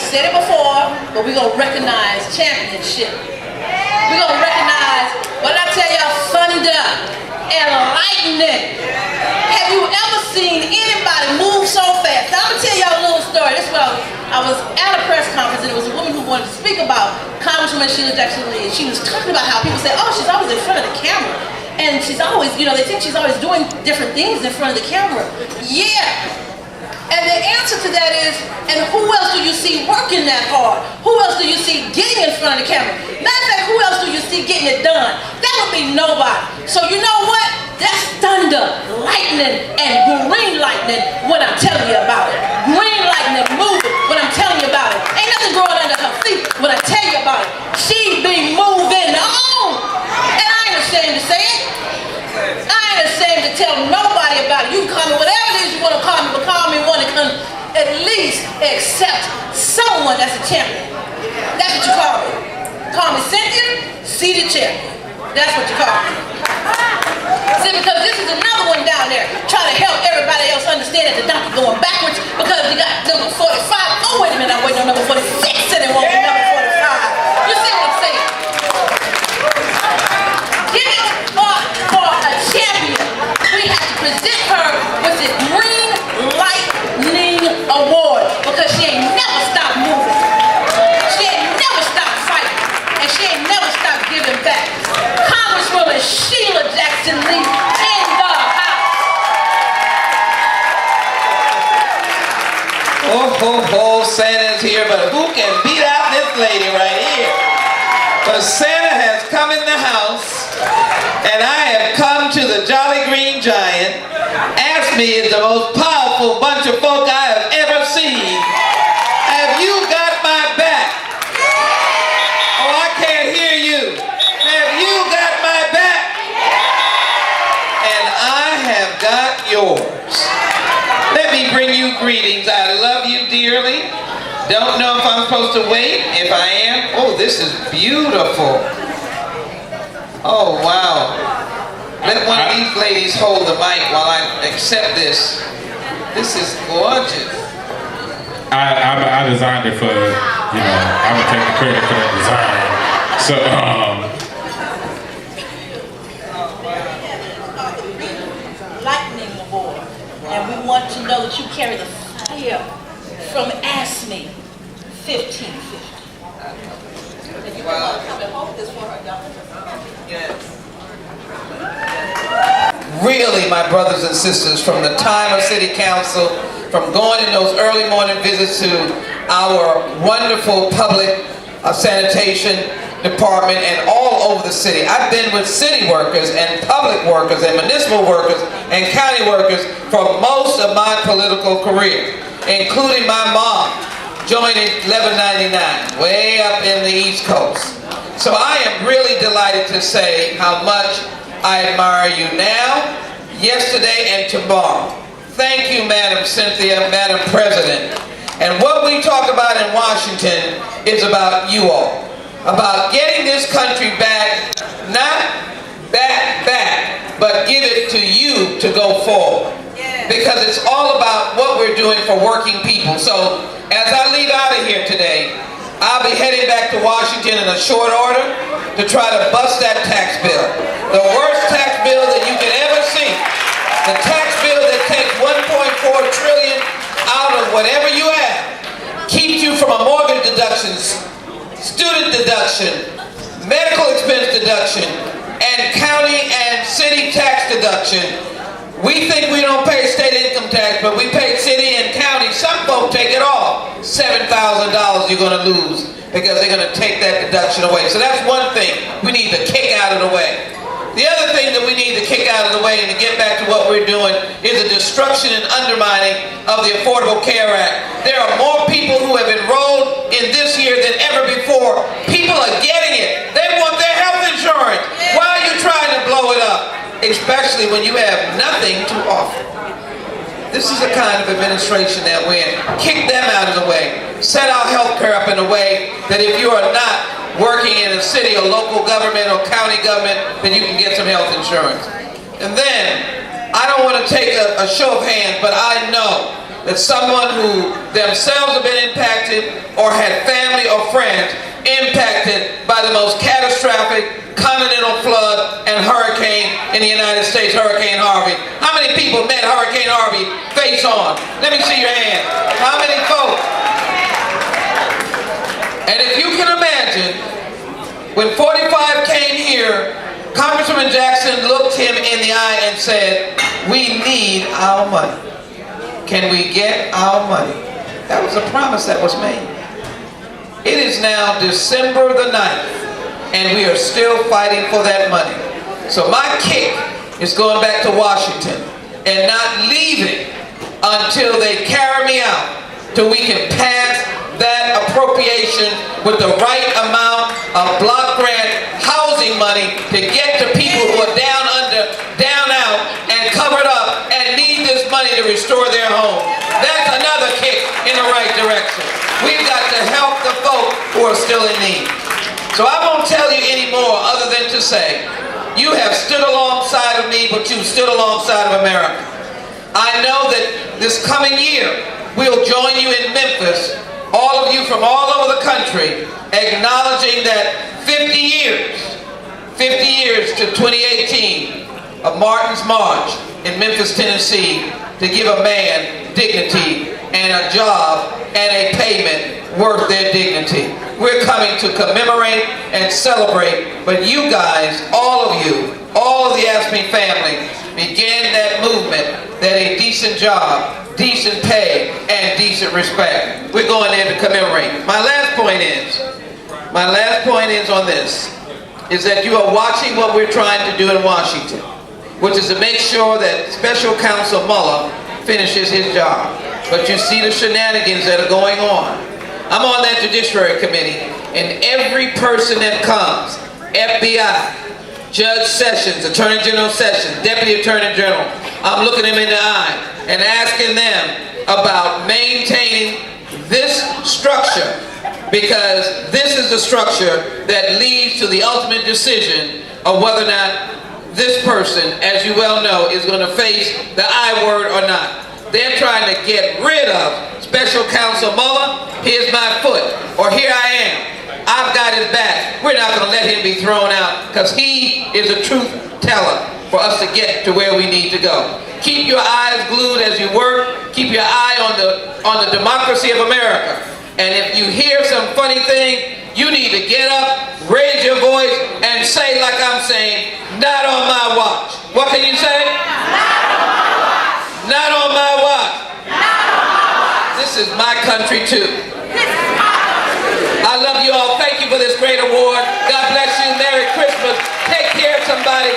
said it before, but we're going to recognize championship. We're going to recognize, what I tell y'all, thunder and lightning. Have you ever seen anybody move so fast? Now, I'm going to tell y'all a little story. This was, I was at a press conference, and it was a woman who wanted to speak about Congresswoman Sheila Jackson Lee, and she was talking about how people say, oh, she's always in front of the camera. And she's always, you know, they think she's always doing different things in front of the camera. Yeah. And the answer to that is, and who else do you see working that hard? Who else do you see getting in front of the camera? Matter of fact, who else do you see getting it done? That would be nobody. So you know what? That's thunder, lightning, and green lightning when I'm telling you about it. Green lightning moving when I'm telling you about it. Ain't nothing growing under her feet when I tell you about it. She be moving on. And I ain't ashamed to say it. I ain't ashamed to tell nobody about it. You can call me whatever it is you want to call me, but call me one that can at least accept someone that's a champion. That's what you call me. Call me Cynthia, seated champion. That's what you call me. See, because this is another one down there trying to help everybody else understand that the donkey going backwards because you got number 45. Oh, wait a minute, I'm waiting on number 46 and it won't be number 45. You see what I'm saying? Give it for a champion. We have to present her with the Green Lightning Award because she ain't never stopped moving. She ain't never stopped fighting. And she ain't never stopped giving back. Congresswoman Sheila Jackson Lee in the house. Oh, ho, ho, Santa's here, but who can beat out this lady right here? But Santa has come in the house, and I have come to the Jolly Green Giant. Ask me is the most powerful bunch of folk I have ever seen. Have you got my back? Oh, I can't hear you. Have you got my back? And I have got yours. Let me bring you greetings. I love you dearly. Don't know if I'm supposed to wait. If I am, oh, this is beautiful. Oh, wow. Let one of these ladies hold the mic while I accept this. This is gorgeous. I designed it for, you know, I'm going to take the credit for that design. So, Lightning Award. And we want to know that you carry the fire from ASME 1550. And you can come and hold this for her, Doctor. Yes. Really, my brothers and sisters, from the time of City Council, from going in those early morning visits to our wonderful public sanitation department and all over the city. I've been with city workers and public workers and municipal workers and county workers for most of my political career, including my mom joining 1199 way up in the East Coast. So I am really delighted to say how much I admire you now, yesterday, and tomorrow. Thank you, Madam Cynthia, Madam President. And what we talk about in Washington is about you all. About getting this country back, not back, but give it to you to go forward. Because it's all about what we're doing for working people. So, as I leave out of here today, I'll be heading back to Washington in a short order to try to bust that tax bill. The worst tax bill that you can ever see. The tax bill that takes $1.4 trillion out of whatever you have, keeps you from a mortgage deduction, student deduction, medical expense deduction, and county and city tax deduction. We think we don't pay state income tax, but we pay city and county. Some folks take it all. $7,000 you're going to lose because they're going to take that deduction away. So that's one thing we need to kick out of the way. The other thing that we need to kick out of the way and to get back to what we're doing is the destruction and undermining of the Affordable Care Act. There are more people who have enrolled in this year than ever before. People are getting it. They want their health insurance. Why are you trying to blow it up? Especially when you have nothing to offer. This is the kind of administration that we're in. Kick them out of the way. Set our health care up in a way that if you are not working in a city or local government or county government, then you can get some health insurance. And then, I don't want to take a show of hands, but I know that someone who themselves have been impacted or had family or friends impacted by the most catastrophic continental flood and hurricane in the United States, Hurricane Harvey. How many people met Hurricane Harvey face on? Let me see your hand. How many folks? And if you can imagine, when 45 came here, Congressman Jackson looked him in the eye and said, "We need our money. Can we get our money?" That was a promise that was made. It is now December the 9th, and we are still fighting for that money. So my kick is going back to Washington and not leaving until they carry me out, till we can pass that appropriation with the right amount of block grant housing money to get to people who are down out and covered up and need this money to restore their home. That's another kick in the right direction. We've got to help the folk who are still in need. So I won't tell you any more other than to say, you have stood alongside of me, but you've stood alongside of America. I know that this coming year, we'll join you in Memphis, all of you from all over the country, acknowledging that 50 years to 2018 of Martin's March in Memphis, Tennessee, to give a man dignity and a job and a payment worth their dignity. We're coming to commemorate and celebrate, but you guys, all of you, all of the AFSCME family, began that movement that a decent job, decent pay, and decent respect. We're going there to commemorate. My last point is on this, is that you are watching what we're trying to do in Washington, which is to make sure that Special Counsel Mueller finishes his job. But you see the shenanigans that are going on. I'm on that Judiciary Committee, and every person that comes, FBI, Judge Sessions, Attorney General Sessions, Deputy Attorney General, I'm looking them in the eye and asking them about maintaining this structure, because this is the structure that leads to the ultimate decision of whether or not this person, as you well know, is going to face the I word or not. They're trying to get rid of Special Counsel Mueller. Here's my foot, or here I am. I've got his back. We're not going to let him be thrown out, because he is a truth teller for us to get to where we need to go. Keep your eyes glued as you work. Keep your eye on the democracy of America. And if you hear some funny thing, you need to get up, raise your voice, and say like I'm saying, "Not on my watch." What can you say? Not on my watch. This is my country too. I love you all. Thank you for this great award. God bless you. Merry Christmas. Take care of somebody.